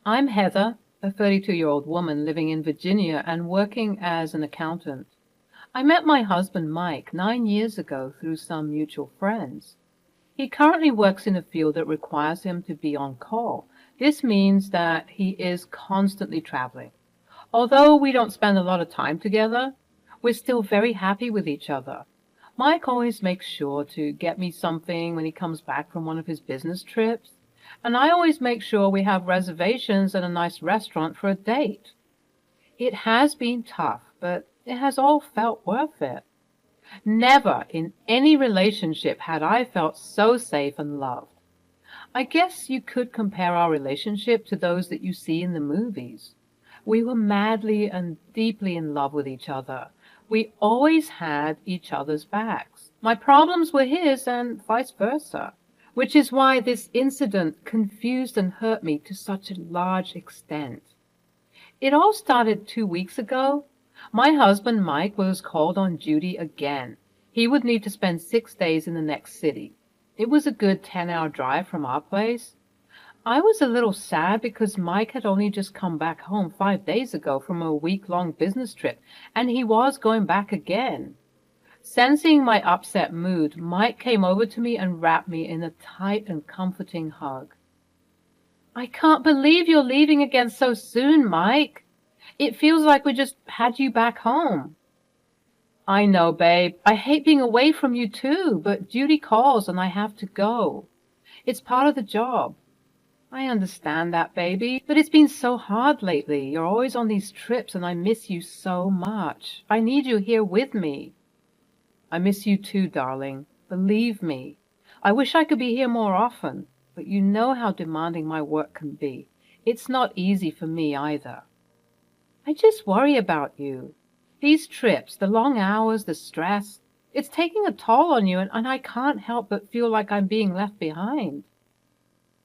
I'm Heather, a 32-year-old woman living in Virginia and working as an accountant. I met my husband Mike 9 years ago through some mutual friends. He currently works in a field that requires him to be on call. This means that he is constantly traveling. Although we don't spend a lot of time together, we're still very happy with each other. Mike always makes sure to get me something when he comes back from one of his business trips, and I always make sure we have reservations at a nice restaurant for a date. It has been tough, but it has all felt worth it. Never in any relationship had I felt so safe and loved. I guess you could compare our relationship to those that you see in the movies. We were madly and deeply in love with each other. We always had each other's backs. My problems were his and vice versa, which is why this incident confused and hurt me to such a large extent. It all started 2 weeks ago. My husband Mike was called on duty again. He would need to spend 6 days in the next city. It was a good 10-hour drive from our place. I was a little sad because Mike had only just come back home 5 days ago from a week-long business trip, and he was going back again. Sensing my upset mood, Mike came over to me and wrapped me in a tight and comforting hug. "I can't believe you're leaving again so soon, Mike. It feels like we just had you back home." "I know, babe. I hate being away from you too, but duty calls and I have to go. It's part of the job." "I understand that, baby, but it's been so hard lately. You're always on these trips and I miss you so much. I need you here with me." "I miss you too, darling. Believe me. I wish I could be here more often, but you know how demanding my work can be. It's not easy for me either." "I just worry about you. These trips, the long hours, the stress, it's taking a toll on you, and I can't help but feel like I'm being left behind."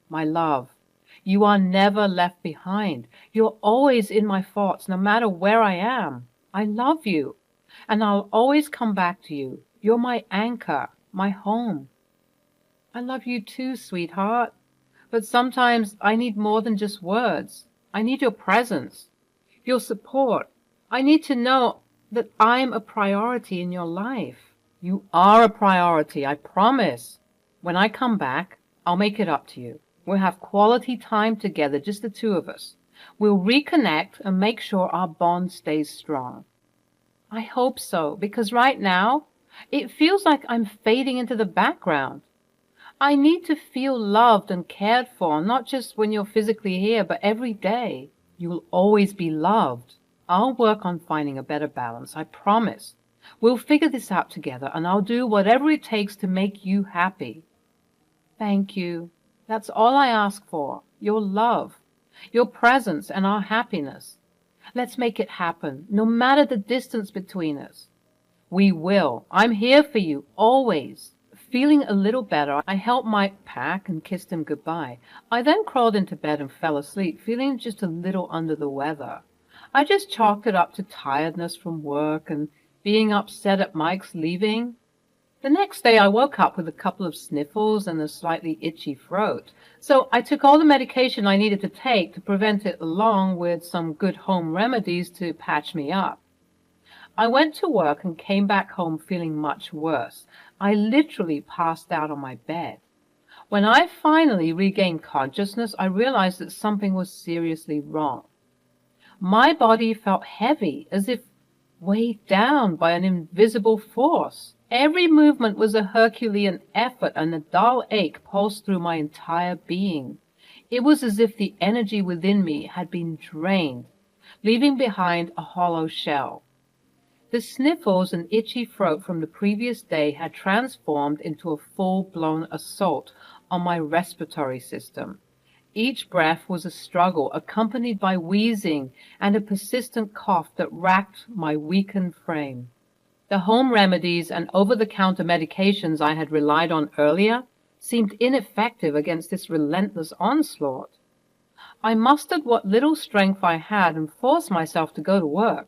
"My love, you are never left behind. You're always in my thoughts, no matter where I am. I love you, and I'll always come back to you. You're my anchor, my home." "I love you too, sweetheart, but sometimes I need more than just words. I need your presence, your support. I need to know that I'm a priority in your life." "You are a priority, I promise. When I come back, I'll make it up to you. We'll have quality time together, just the two of us. We'll reconnect and make sure our bond stays strong." "I hope so, because right now, it feels like I'm fading into the background. I need to feel loved and cared for, not just when you're physically here, but every day." "You'll always be loved. I'll work on finding a better balance, I promise. We'll figure this out together, and I'll do whatever it takes to make you happy." "Thank you. That's all I ask for, your love, your presence, and our happiness. Let's make it happen, no matter the distance between us." "We will. I'm here for you, always." Feeling a little better, I helped Mike pack and kissed him goodbye. I then crawled into bed and fell asleep, feeling just a little under the weather. I just chalked it up to tiredness from work and being upset at Mike's leaving. The next day I woke up with a couple of sniffles and a slightly itchy throat, so I took all the medication I needed to take to prevent it, along with some good home remedies to patch me up. I went to work and came back home feeling much worse. I literally passed out on my bed. When I finally regained consciousness, I realized that something was seriously wrong. My body felt heavy, as if weighed down by an invisible force. Every movement was a Herculean effort, and a dull ache pulsed through my entire being. It was as if the energy within me had been drained, leaving behind a hollow shell. The sniffles and itchy throat from the previous day had transformed into a full-blown assault on my respiratory system. Each breath was a struggle, accompanied by wheezing and a persistent cough that racked my weakened frame. The home remedies and over-the-counter medications I had relied on earlier seemed ineffective against this relentless onslaught. I mustered what little strength I had and forced myself to go to work,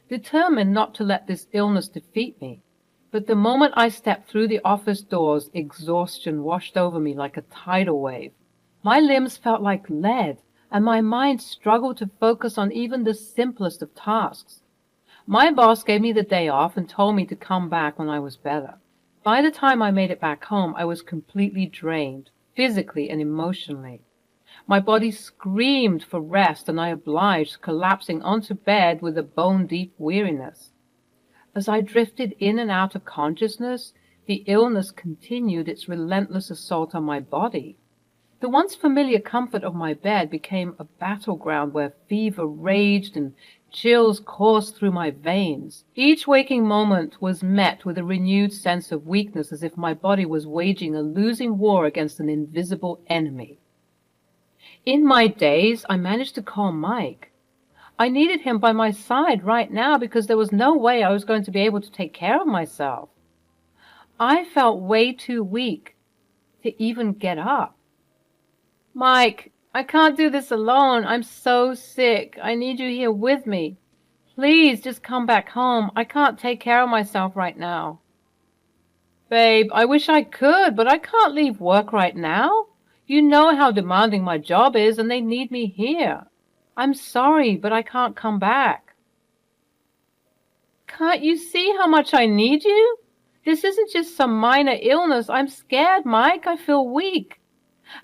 determined not to let this illness defeat me. But the moment I stepped through the office doors, exhaustion washed over me like a tidal wave. My limbs felt like lead. and my mind struggled to focus on even the simplest of tasks. My boss gave me the day off and told me to come back when I was better. By the time I made it back home, I was completely drained, physically and emotionally. My body screamed for rest, and I obliged, collapsing onto bed with a bone-deep weariness. As I drifted in and out of consciousness, the illness continued its relentless assault on my body. The once familiar comfort of my bed became a battleground where fever raged and chills coursed through my veins. Each waking moment was met with a renewed sense of weakness, as if my body was waging a losing war against an invisible enemy. In my daze, I managed to call Mike. I needed him by my side right now because there was no way I was going to be able to take care of myself. I felt way too weak to even get up. Mike, I can't do this alone. I'm so sick. I need you here with me. Please just come back home. I can't take care of myself right now. Babe, I wish I could, but I can't leave work right now. You know how demanding my job is, and they need me here. I'm sorry, but I can't come back. Can't you see how much I need you? This isn't just some minor illness. I'm scared, Mike. I feel weak.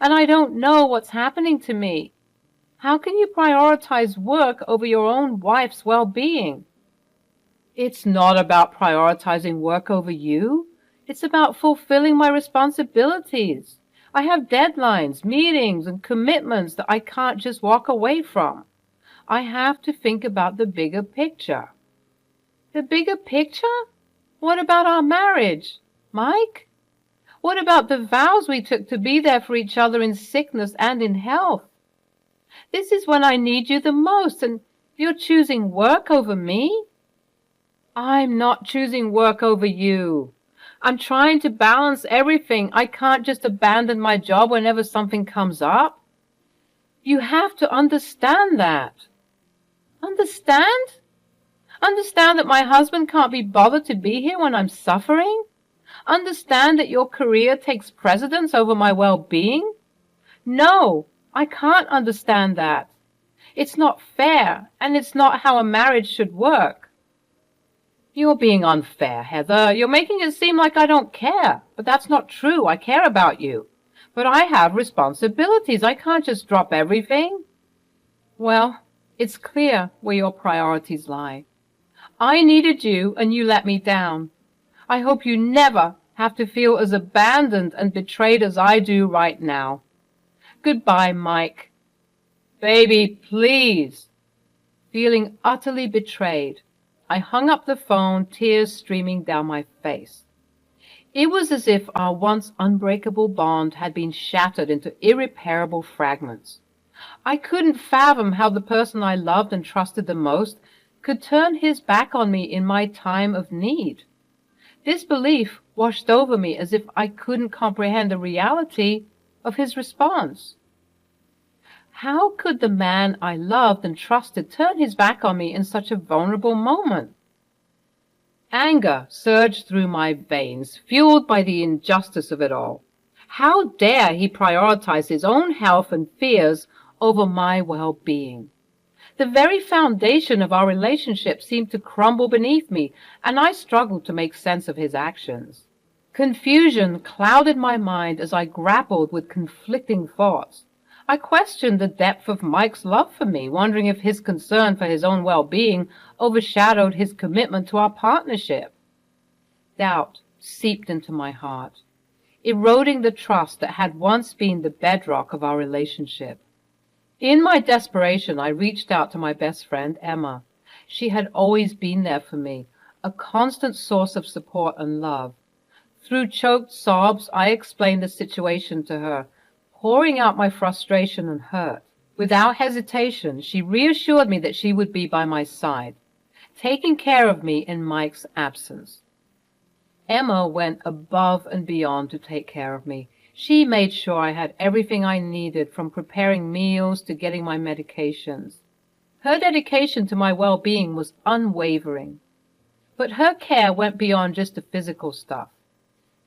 And I don't know what's happening to me. How can you prioritize work over your own wife's well-being? It's not about prioritizing work over you. It's about fulfilling my responsibilities. I have deadlines, meetings, and commitments that I can't just walk away from. I have to think about the bigger picture. The bigger picture? What about our marriage, Mike? What about the vows we took to be there for each other in sickness and in health? This is when I need you the most, and you're choosing work over me? I'm not choosing work over you. I'm trying to balance everything. I can't just abandon my job whenever something comes up. You have to understand that. Understand? Understand that my husband can't be bothered to be here when I'm suffering? Understand that your career takes precedence over my well-being? No, I can't understand that. It's not fair, and it's not how a marriage should work. You're being unfair, Heather. You're making it seem like I don't care, but that's not true. I care about you. But I have responsibilities. I can't just drop everything. Well, it's clear where your priorities lie. I needed you, and you let me down. I hope you never have to feel as abandoned and betrayed as I do right now. Goodbye, Mike. Baby, please. Feeling utterly betrayed, I hung up the phone, tears streaming down my face. It was as if our once unbreakable bond had been shattered into irreparable fragments. I couldn't fathom how the person I loved and trusted the most could turn his back on me in my time of need. This belief washed over me as if I couldn't comprehend the reality of his response. How could the man I loved and trusted turn his back on me in such a vulnerable moment? Anger surged through my veins, fueled by the injustice of it all. How dare he prioritize his own health and fears over my well-being? The very foundation of our relationship seemed to crumble beneath me, and I struggled to make sense of his actions. Confusion clouded my mind as I grappled with conflicting thoughts. I questioned the depth of Mike's love for me, wondering if his concern for his own well-being overshadowed his commitment to our partnership. Doubt seeped into my heart, eroding the trust that had once been the bedrock of our relationship. In my desperation, I reached out to my best friend, Emma. She had always been there for me, a constant source of support and love. Through choked sobs, I explained the situation to her, pouring out my frustration and hurt. Without hesitation, she reassured me that she would be by my side, taking care of me in Mike's absence. Emma went above and beyond to take care of me. She made sure I had everything I needed, from preparing meals to getting my medications. Her dedication to my well-being was unwavering. But her care went beyond just the physical stuff.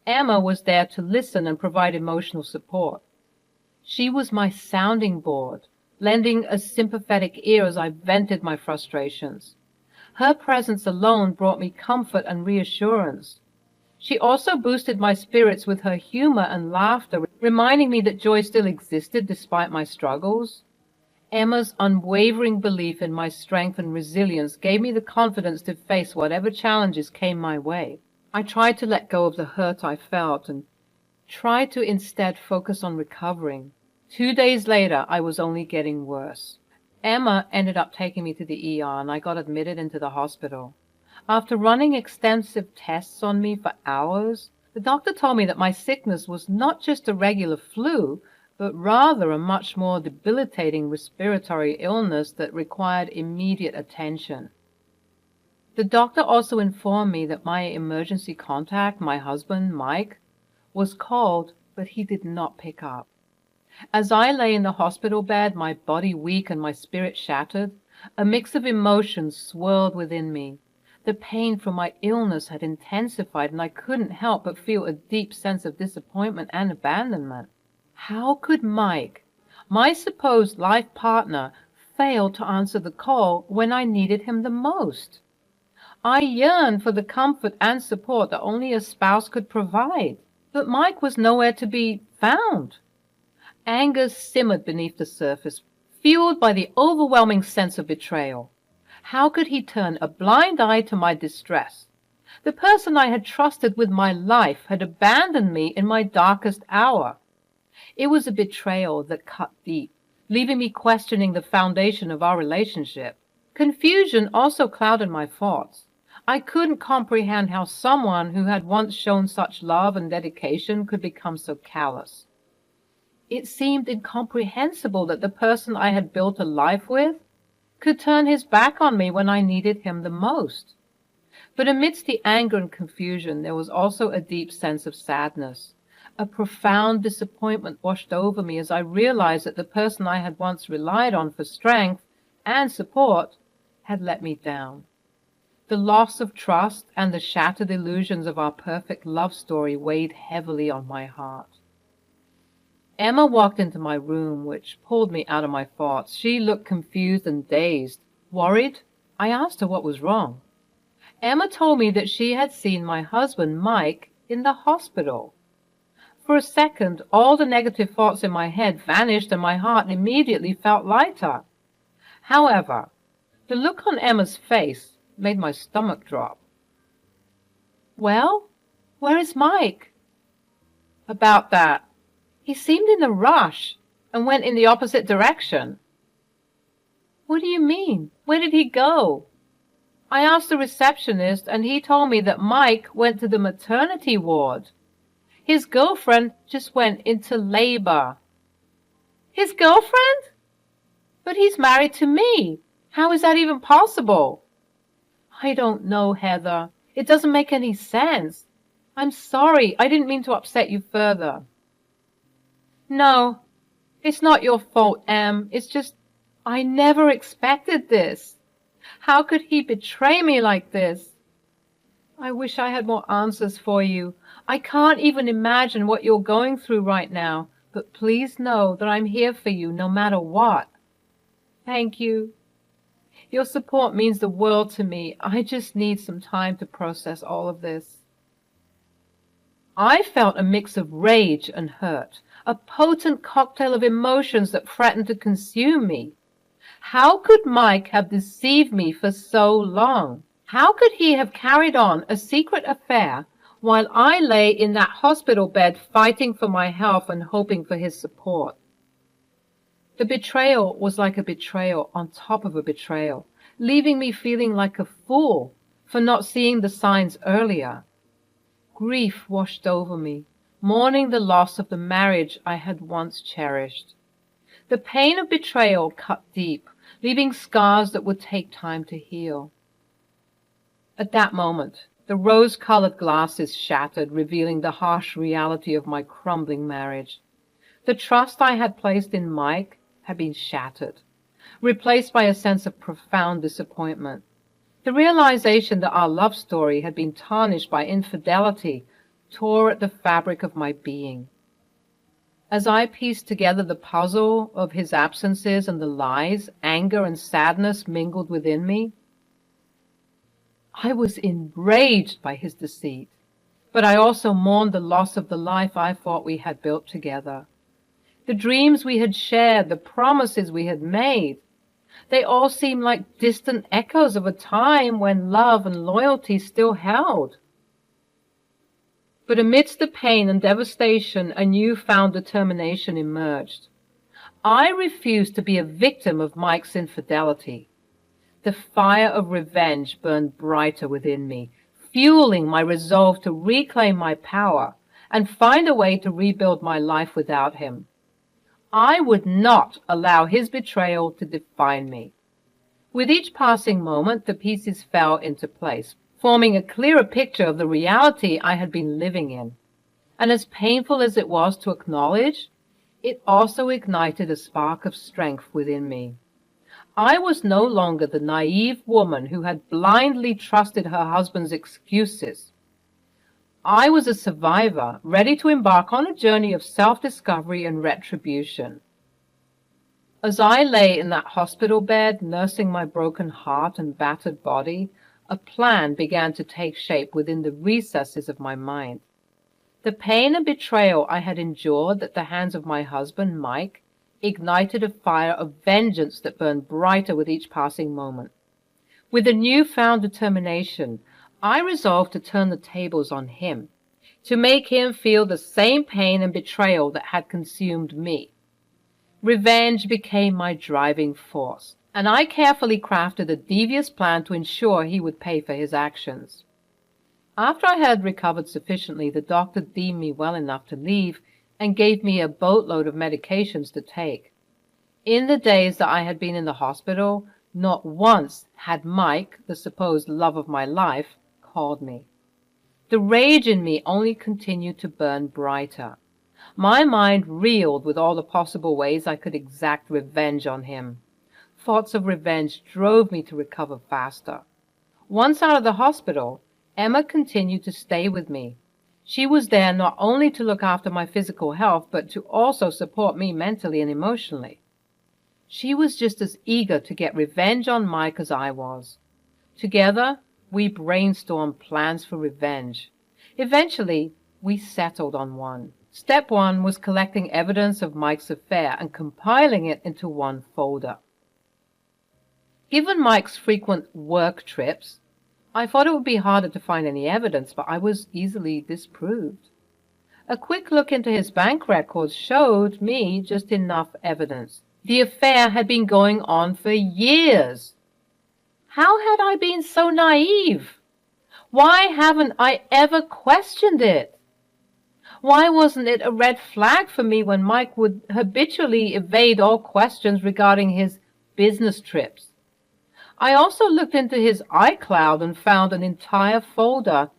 Emma was there to listen and provide emotional support. She was my sounding board, lending a sympathetic ear as I vented my frustrations. Her presence alone brought me comfort and reassurance. She also boosted my spirits with her humor and laughter, reminding me that joy still existed despite my struggles. Emma's unwavering belief in my strength and resilience gave me the confidence to face whatever challenges came my way. I tried to let go of the hurt I felt and tried to instead focus on recovering. 2 days later, I was only getting worse. Emma ended up taking me to the ER and I got admitted into the hospital. After running extensive tests on me for hours, the doctor told me that my sickness was not just a regular flu, but rather a much more debilitating respiratory illness that required immediate attention. The doctor also informed me that my emergency contact, my husband, Mike, was called, but he did not pick up. As I lay in the hospital bed, my body weak and my spirit shattered, a mix of emotions swirled within me. The pain from my illness had intensified, and I couldn't help but feel a deep sense of disappointment and abandonment. How could Mike, my supposed life partner, fail to answer the call when I needed him the most? I yearned for the comfort and support that only a spouse could provide, but Mike was nowhere to be found. Anger simmered beneath the surface, fueled by the overwhelming sense of betrayal. How could he turn a blind eye to my distress? The person I had trusted with my life had abandoned me in my darkest hour. It was a betrayal that cut deep, leaving me questioning the foundation of our relationship. Confusion also clouded my thoughts. I couldn't comprehend how someone who had once shown such love and dedication could become so callous. It seemed incomprehensible that the person I had built a life with could turn his back on me when I needed him the most. But amidst the anger and confusion, there was also a deep sense of sadness. A profound disappointment washed over me as I realized that the person I had once relied on for strength and support had let me down. The loss of trust and the shattered illusions of our perfect love story weighed heavily on my heart. Emma walked into my room, which pulled me out of my thoughts. She looked confused and dazed. Worried, I asked her what was wrong. Emma told me that she had seen my husband, Mike, in the hospital. For a second, all the negative thoughts in my head vanished and my heart immediately felt lighter. However, the look on Emma's face made my stomach drop. Well, where is Mike? About that. He seemed in a rush and went in the opposite direction. What do you mean? Where did he go? I asked the receptionist, and he told me that Mike went to the maternity ward. His girlfriend just went into labor. His girlfriend? But he's married to me. How is that even possible? I don't know, Heather. It doesn't make any sense. I'm sorry. I didn't mean to upset you further. No, it's not your fault, Em. It's just, I never expected this. How could he betray me like this? I wish I had more answers for you. I can't even imagine what you're going through right now, but please know that I'm here for you no matter what. Thank you. Your support means the world to me. I just need some time to process all of this. I felt a mix of rage and hurt, a potent cocktail of emotions that threatened to consume me. How could Mike have deceived me for so long? How could he have carried on a secret affair while I lay in that hospital bed fighting for my health and hoping for his support? The betrayal was like a betrayal on top of a betrayal, leaving me feeling like a fool for not seeing the signs earlier. Grief washed over me, mourning the loss of the marriage I had once cherished. The pain of betrayal cut deep, leaving scars that would take time to heal. At that moment, the rose-colored glasses shattered, revealing the harsh reality of my crumbling marriage. The trust I had placed in Mike had been shattered, replaced by a sense of profound disappointment. The realization that our love story had been tarnished by infidelity tore at the fabric of my being. As I pieced together the puzzle of his absences and the lies, anger and sadness mingled within me. I was enraged by his deceit, but I also mourned the loss of the life I thought we had built together. The dreams we had shared, the promises we had made, they all seemed like distant echoes of a time when love and loyalty still held. But amidst the pain and devastation, a new-found determination emerged. I refused to be a victim of Mike's infidelity. The fire of revenge burned brighter within me, fueling my resolve to reclaim my power and find a way to rebuild my life without him. I would not allow his betrayal to define me. With each passing moment, the pieces fell into place, forming a clearer picture of the reality I had been living in. And as painful as it was to acknowledge, it also ignited a spark of strength within me. I was no longer the naive woman who had blindly trusted her husband's excuses. I was a survivor, ready to embark on a journey of self-discovery and retribution. As I lay in that hospital bed, nursing my broken heart and battered body, a plan began to take shape within the recesses of my mind. The pain and betrayal I had endured at the hands of my husband, Mike, ignited a fire of vengeance that burned brighter with each passing moment. With a newfound determination, I resolved to turn the tables on him, to make him feel the same pain and betrayal that had consumed me. Revenge became my driving force, and I carefully crafted a devious plan to ensure he would pay for his actions. After I had recovered sufficiently, the doctor deemed me well enough to leave and gave me a boatload of medications to take. In the days that I had been in the hospital, not once had Mike, the supposed love of my life, called me. The rage in me only continued to burn brighter. My mind reeled with all the possible ways I could exact revenge on him. Thoughts of revenge drove me to recover faster. Once out of the hospital, Emma continued to stay with me. She was there not only to look after my physical health, but to also support me mentally and emotionally. She was just as eager to get revenge on Mike as I was. Together, we brainstormed plans for revenge. Eventually, we settled on one. Step one was collecting evidence of Mike's affair and compiling it into one folder. Given Mike's frequent work trips, I thought it would be harder to find any evidence, but I was easily disproved. A quick look into his bank records showed me just enough evidence. The affair had been going on for years. How had I been so naive? Why haven't I ever questioned it? Why wasn't it a red flag for me when Mike would habitually evade all questions regarding his business trips? I also looked into his iCloud and found an entire folder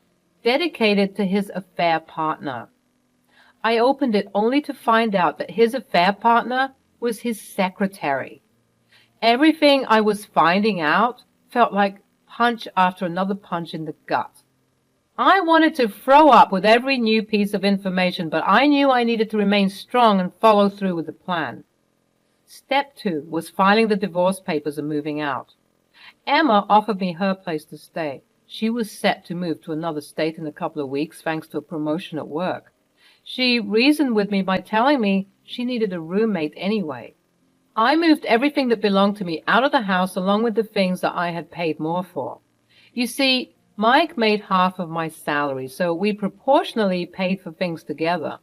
dedicated to his affair partner. I opened it only to find out that his affair partner was his secretary. Everything I was finding out felt like punch after another punch in the gut. I wanted to throw up with every new piece of information, but I knew I needed to remain strong and follow through with the plan. Step 2 was filing the divorce papers and moving out. Emma offered me her place to stay. She was set to move to another state in a couple of weeks thanks to a promotion at work. She reasoned with me by telling me she needed a roommate anyway. I moved everything that belonged to me out of the house along with the things that I had paid more for. You see, Mike made half of my salary, so we proportionally paid for things together.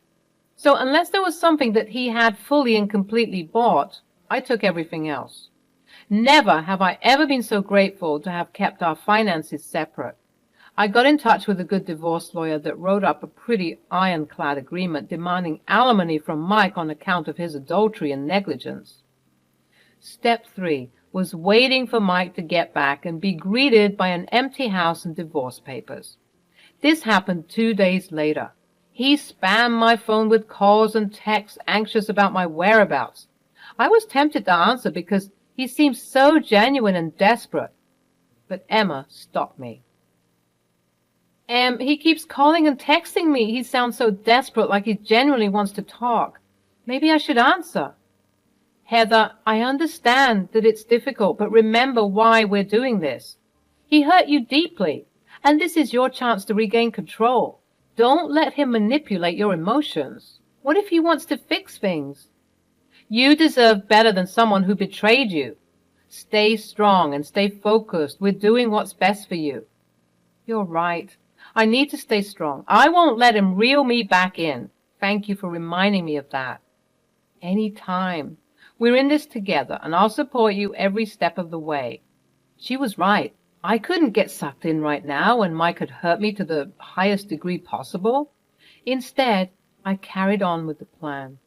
So unless there was something that he had fully and completely bought, I took everything else. Never have I ever been so grateful to have kept our finances separate. I got in touch with a good divorce lawyer that wrote up a pretty ironclad agreement demanding alimony from Mike on account of his adultery and negligence. Step 3 was waiting for Mike to get back and be greeted by an empty house and divorce papers. This happened 2 days later. He spammed my phone with calls and texts, anxious about my whereabouts. I was tempted to answer because he seemed so genuine and desperate. But Emma stopped me. He keeps calling and texting me. He sounds so desperate, like he genuinely wants to talk. Maybe I should answer. Heather, I understand that it's difficult, but remember why we're doing this. He hurt you deeply, and this is your chance to regain control. Don't let him manipulate your emotions. What if he wants to fix things? You deserve better than someone who betrayed you. Stay strong and stay focused. We're doing what's best for you. You're right. I need to stay strong. I won't let him reel me back in. Thank you for reminding me of that. Any time. We're in this together, and I'll support you every step of the way. She was right. I couldn't get sucked in right now when Mike had hurt me to the highest degree possible. Instead, I carried on with the plan.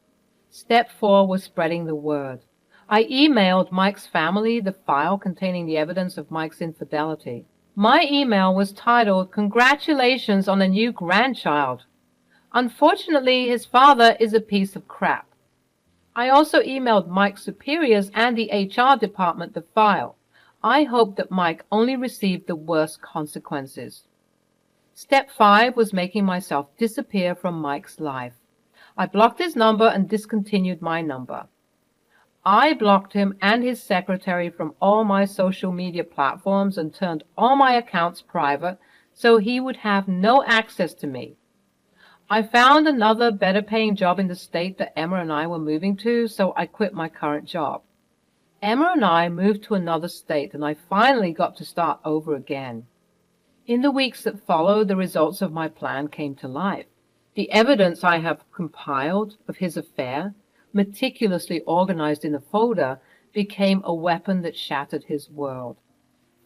Step 4 was spreading the word. I emailed Mike's family the file containing the evidence of Mike's infidelity. My email was titled, "Congratulations on a new grandchild." Unfortunately, his father is a piece of crap. I also emailed Mike's superiors and the HR department the file. I hoped that Mike only received the worst consequences. Step 5 was making myself disappear from Mike's life. I blocked his number and discontinued my number. I blocked him and his secretary from all my social media platforms and turned all my accounts private so he would have no access to me. I found another better paying job in the state that Emma and I were moving to, so I quit my current job. Emma and I moved to another state, and I finally got to start over again. In the weeks that followed, the results of my plan came to life. The evidence I have compiled of his affair, meticulously organized in a folder, became a weapon that shattered his world.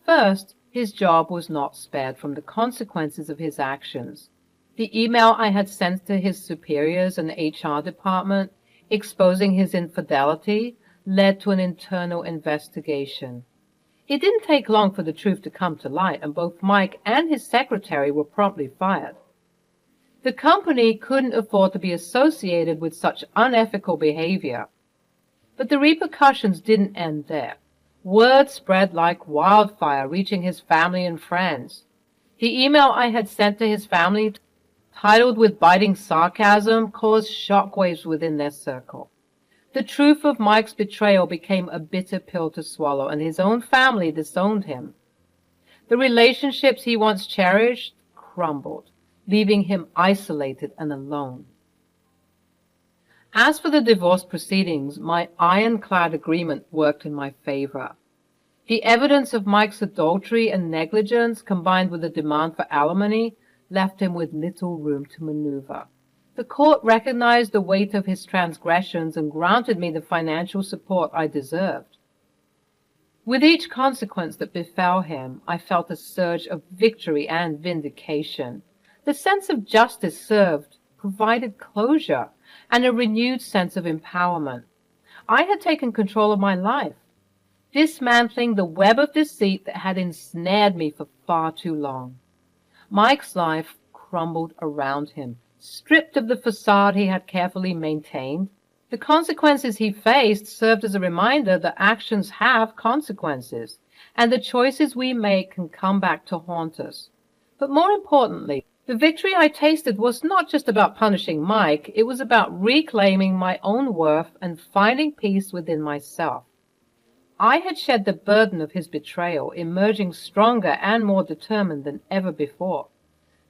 First, his job was not spared from the consequences of his actions. The email I had sent to his superiors and the HR department, exposing his infidelity, led to an internal investigation. It didn't take long for the truth to come to light, and both Mike and his secretary were promptly fired. The company couldn't afford to be associated with such unethical behavior. But the repercussions didn't end there. Word spread like wildfire, reaching his family and friends. The email I had sent to his family, titled with biting sarcasm, caused shockwaves within their circle. The truth of Mike's betrayal became a bitter pill to swallow, and his own family disowned him. The relationships he once cherished crumbled, leaving him isolated and alone. As for the divorce proceedings, my ironclad agreement worked in my favor. The evidence of Mike's adultery and negligence, combined with the demand for alimony, left him with little room to maneuver. The court recognized the weight of his transgressions and granted me the financial support I deserved. With each consequence that befell him, I felt a surge of victory and vindication. The sense of justice served, provided closure, and a renewed sense of empowerment. I had taken control of my life, dismantling the web of deceit that had ensnared me for far too long. Mike's life crumbled around him, stripped of the facade he had carefully maintained. The consequences he faced served as a reminder that actions have consequences, and the choices we make can come back to haunt us. But more importantly, the victory I tasted was not just about punishing Mike, it was about reclaiming my own worth and finding peace within myself. I had shed the burden of his betrayal, emerging stronger and more determined than ever before.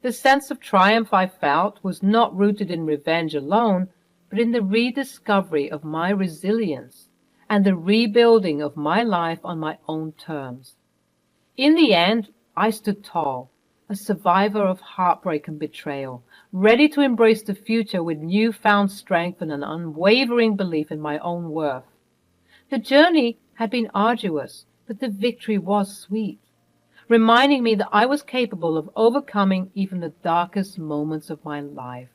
The sense of triumph I felt was not rooted in revenge alone, but in the rediscovery of my resilience and the rebuilding of my life on my own terms. In the end, I stood tall, a survivor of heartbreak and betrayal, ready to embrace the future with newfound strength and an unwavering belief in my own worth. The journey had been arduous, but the victory was sweet, reminding me that I was capable of overcoming even the darkest moments of my life.